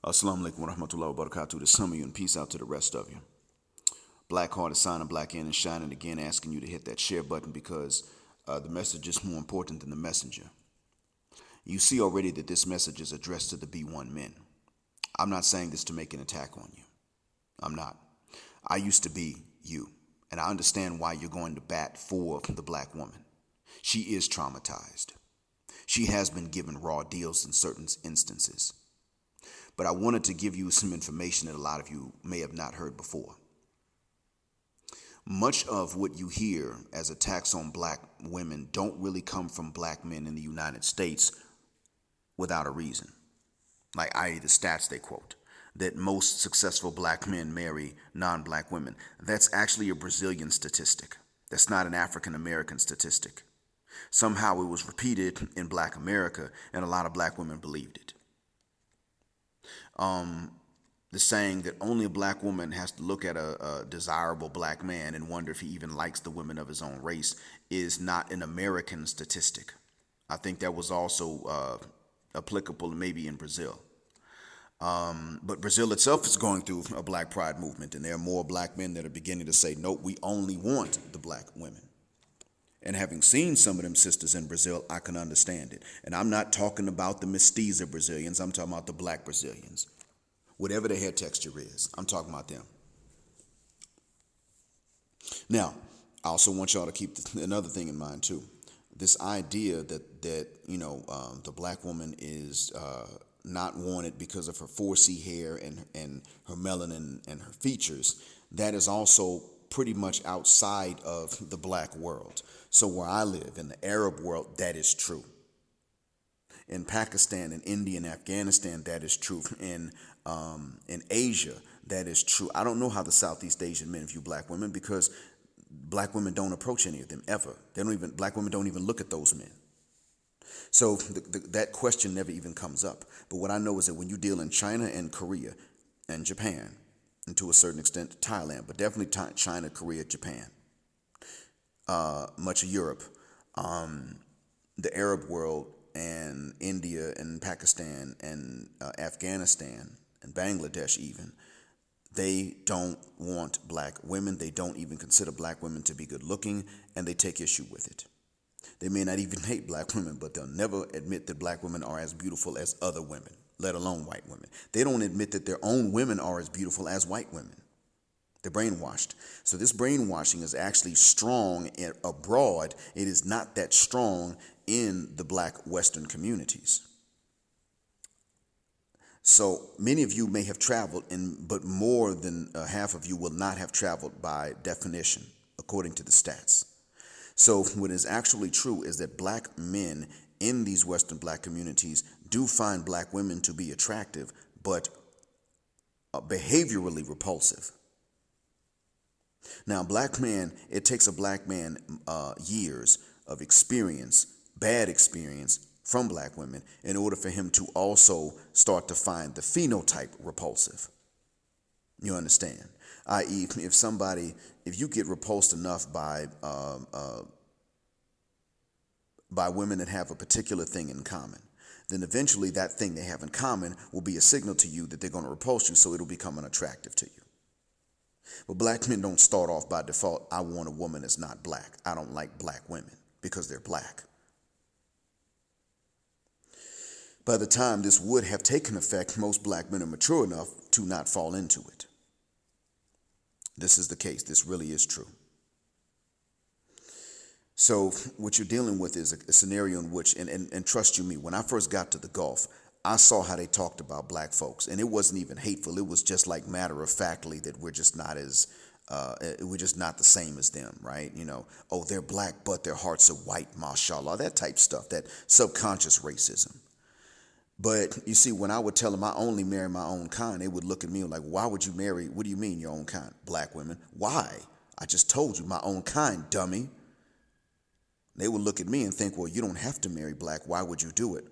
Assalamu alaikum wa rahmatullahi wa barakatuh to some of you and peace out to the rest of you. Black Heart is signing black in and shining again, asking you to hit that share button because the message is more important than the messenger. You see already that this message is addressed to the B1 men. I'm not saying this to make an attack on you. I'm not. I used to be you, and I understand why you're going to bat for the black woman. She is traumatized. She has been given raw deals in certain instances. But I wanted to give you some information that a lot of you may have not heard before. Much of what you hear as attacks on black women don't really come from black men in the United States without a reason. Like, i.e., the stats they quote, that most successful black men marry non-black women. That's actually a Brazilian statistic. That's not an African American statistic. Somehow it was repeated in black America, and a lot of black women believed it. The saying that only a black woman has to look at a desirable black man and wonder if he even likes the women of his own race is not an American statistic. I think that was also applicable maybe in Brazil. But Brazil itself is going through a black pride movement, and there are more black men that are beginning to say, nope, we only want the black women. And having seen some of them sisters in Brazil, I can understand it. And I'm not talking about the mestiza Brazilians. I'm talking about the black Brazilians. Whatever their hair texture is, I'm talking about them. Now, I also want y'all to keep another thing in mind, too. This idea that the black woman is not wanted because of her 4C hair and her melanin and her features, that is also pretty much outside of the black world. So where I live, in the Arab world, that is true. In Pakistan, in India, and Afghanistan, that is true. In Asia, that is true. I don't know how the Southeast Asian men view black women because black women don't approach any of them ever. Black women don't even look at those men. So that question never even comes up. But what I know is that when you deal in China and Korea and Japan, and to a certain extent Thailand, but definitely China, Korea, Japan, much of Europe, the Arab world, and India and Pakistan and Afghanistan and Bangladesh even, they don't want black women. They don't even consider black women to be good looking, and they take issue with it. They may not even hate black women, but they'll never admit that black women are as beautiful as other women, let alone white women. They don't admit that their own women are as beautiful as white women. They're brainwashed. So this brainwashing is actually strong abroad. It is not that strong in the black Western communities. So many of you may have traveled, but more than half of you will not have traveled by definition, according to the stats. So what is actually true is that black men in these Western black communities do find black women to be attractive, but behaviorally repulsive. Now, black man, it takes a black man years of experience, bad experience from black women, in order for him to also start to find the phenotype repulsive. You understand? I.e., if you get repulsed enough by women that have a particular thing in common, then eventually that thing they have in common will be a signal to you that they're going to repulse you, so it'll become unattractive to you. But black men don't start off by default, I want a woman that's not black. I don't like black women because they're black. By the time this would have taken effect, most black men are mature enough to not fall into it. This is the case. This really is true. So what you're dealing with is a scenario in which, and trust you me, when I first got to the Gulf, I saw how they talked about black folks, and it wasn't even hateful. It was just like matter-of-factly that we're just not the same as them, right? Oh, they're black, but their hearts are white, mashallah, that type stuff, that subconscious racism. But you see, when I would tell them I only marry my own kind, they would look at me like, why would you marry, what do you mean your own kind? Black women. Why? I just told you, my own kind, dummy. They would look at me and think, well, you don't have to marry black. Why would you do it?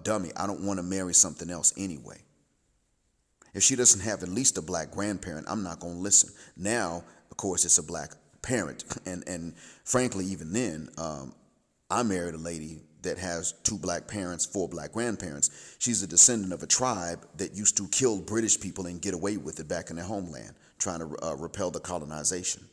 Dummy, I don't want to marry something else anyway. If she doesn't have at least a black grandparent, I'm not going to listen. Now, of course, it's a black parent. And frankly, even then, I married a lady that has 2 black parents, 4 black grandparents. She's a descendant of a tribe that used to kill British people and get away with it back in their homeland, trying to repel the colonization.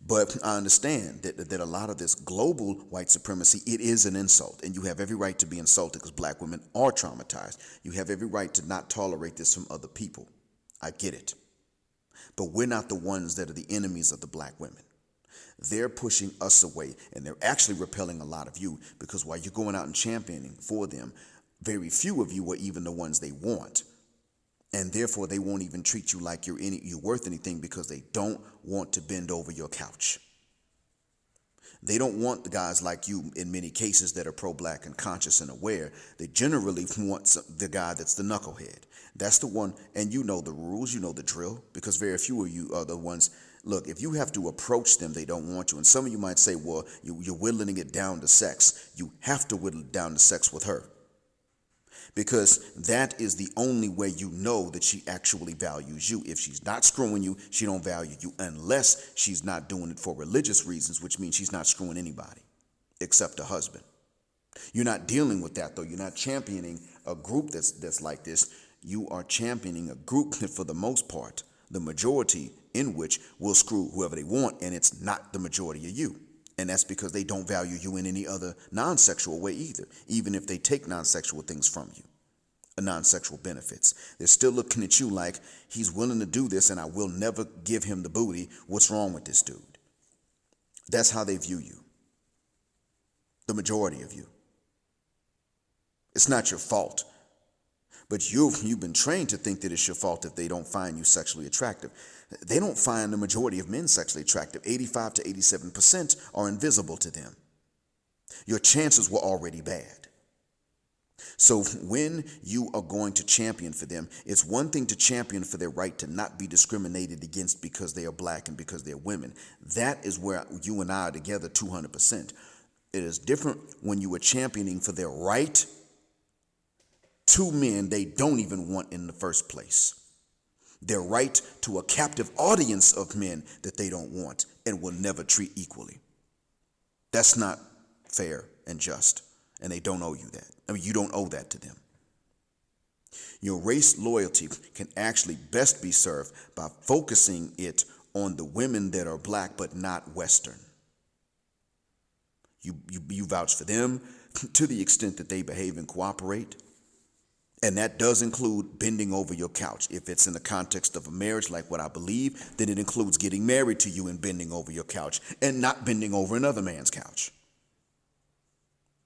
But I understand that a lot of this global white supremacy, it is an insult, and you have every right to be insulted because black women are traumatized. You have every right to not tolerate this from other people. I get it. But we're not the ones that are the enemies of the black women. They're pushing us away, and they're actually repelling a lot of you, because while you're going out and championing for them, very few of you are even the ones they want. And therefore, they won't even treat you like you're worth anything, because they don't want to bend over your couch. They don't want the guys like you in many cases that are pro-black and conscious and aware. They generally want the guy that's the knucklehead. That's the one, and you know the rules, you know the drill, because very few of you are the ones. Look, if you have to approach them, they don't want you. And some of you might say, well, you're whittling it down to sex. You have to whittle it down to sex with her, because that is the only way you know that she actually values you. If she's not screwing you, she don't value you, unless she's not doing it for religious reasons, which means she's not screwing anybody except her husband. You're not dealing with that, though. You're not championing a group that's like this. You are championing a group that, for the most part, the majority in which will screw whoever they want, and it's not the majority of you. And that's because they don't value you in any other non-sexual way either, even if they take non-sexual things from you, non-sexual benefits. They're still looking at you like, he's willing to do this and I will never give him the booty. What's wrong with this dude? That's how they view you, the majority of you. It's not your fault, but you've been trained to think that it's your fault if they don't find you sexually attractive. They don't find the majority of men sexually attractive. 85 to 87% are invisible to them. Your chances were already bad. So when you are going to champion for them, it's one thing to champion for their right to not be discriminated against because they are black and because they're women. That is where you and I are together 200%. It is different when you are championing for their right to men they don't even want in the first place. Their right to a captive audience of men that they don't want and will never treat equally. That's not fair and just, and they don't owe you that. I mean, you don't owe that to them. Your race loyalty can actually best be served by focusing it on the women that are black but not Western. You vouch for them to the extent that they behave and cooperate. And that does include bending over your couch. If it's in the context of a marriage, like what I believe, then it includes getting married to you and bending over your couch and not bending over another man's couch.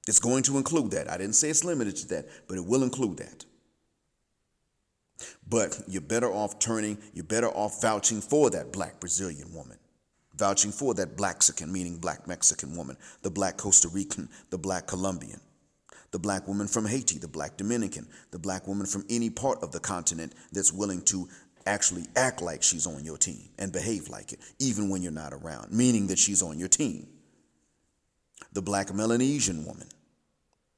It's going to include that. I didn't say it's limited to that, but it will include that. But you're better off vouching for that black Brazilian woman, vouching for that Blaxican, meaning black Mexican woman, the black Costa Rican, the black Colombian, the black woman from Haiti, the black Dominican, the black woman from any part of the continent that's willing to actually act like she's on your team and behave like it, even when you're not around, meaning that she's on your team. The black Melanesian woman,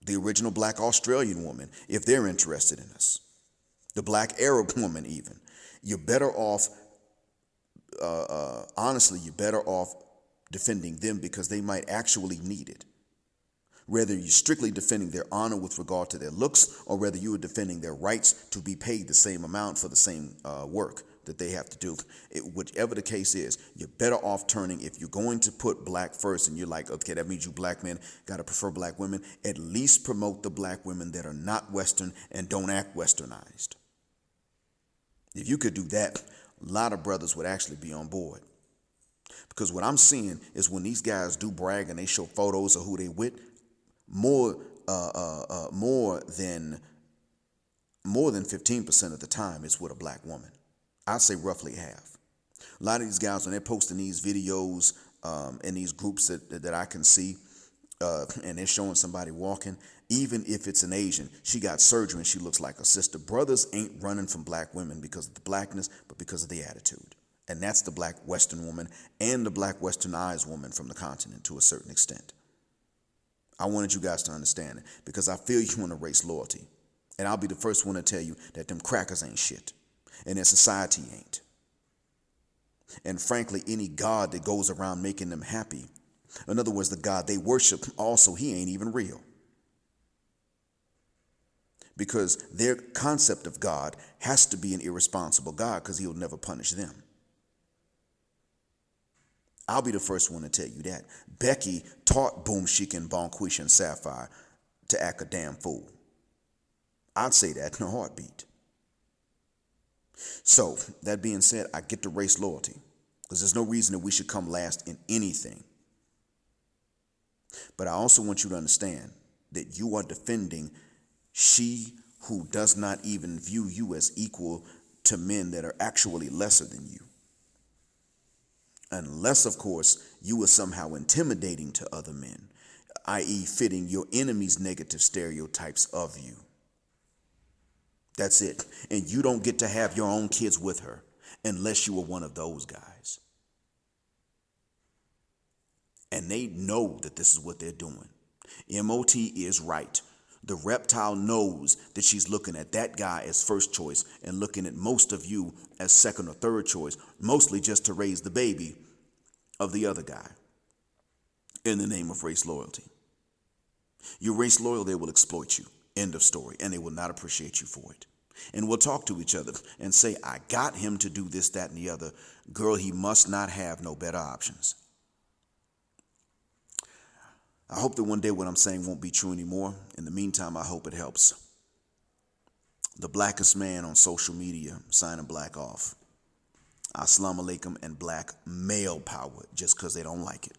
the original black Australian woman, if they're interested in us, the black Arab woman even. You're better off, honestly, you're better off defending them because they might actually need it. Whether you're strictly defending their honor with regard to their looks, or whether you are defending their rights to be paid the same amount for the same work that they have to do. Whichever the case is, you're better off turning, if you're going to put black first and you're like, okay, that means you black men got to prefer black women, at least promote the black women that are not Western and don't act Westernized. If you could do that, a lot of brothers would actually be on board. Because what I'm seeing is when these guys do brag and they show photos of who they with, more than 15% of the time it's with a black woman. I'd say roughly half. A lot of these guys, when they're posting these videos in these groups that I can see, and they're showing somebody walking, even if it's an Asian, she got surgery and she looks like a sister. Brothers ain't running from black women because of the blackness, but because of the attitude. And that's the black Western woman and the black Westernized woman from the continent to a certain extent. I wanted you guys to understand it because I feel you want to race loyalty. And I'll be the first one to tell you that them crackers ain't shit. And their society ain't. And frankly, any God that goes around making them happy In other words, the God they worship also, he ain't even real. Because their concept of God has to be an irresponsible God because he'll never punish them. I'll be the first one to tell you that. Becky taught Boom Chic and Bonquish and Sapphire to act a damn fool. I'd say that in a heartbeat. So, that being said, I get the race loyalty because there's no reason that we should come last in anything. But I also want you to understand that you are defending she who does not even view you as equal to men that are actually lesser than you. Unless, of course, you are somehow intimidating to other men, i.e. fitting your enemy's negative stereotypes of you. That's it. And you don't get to have your own kids with her unless you are one of those guys. And they know that this is what they're doing. MOT is right. The reptile knows that she's looking at that guy as first choice and looking at most of you as second or third choice, mostly just to raise the baby of the other guy in the name of race loyalty. You're race loyal, they will exploit you. End of story. And they will not appreciate you for it. And we'll talk to each other and say, I got him to do this, that, and the other. Girl, he must not have no better options. I hope that one day what I'm saying won't be true anymore. In the meantime, I hope it helps. The blackest man on social media signing black off. Assalamu alaikum and black male power just because they don't like it.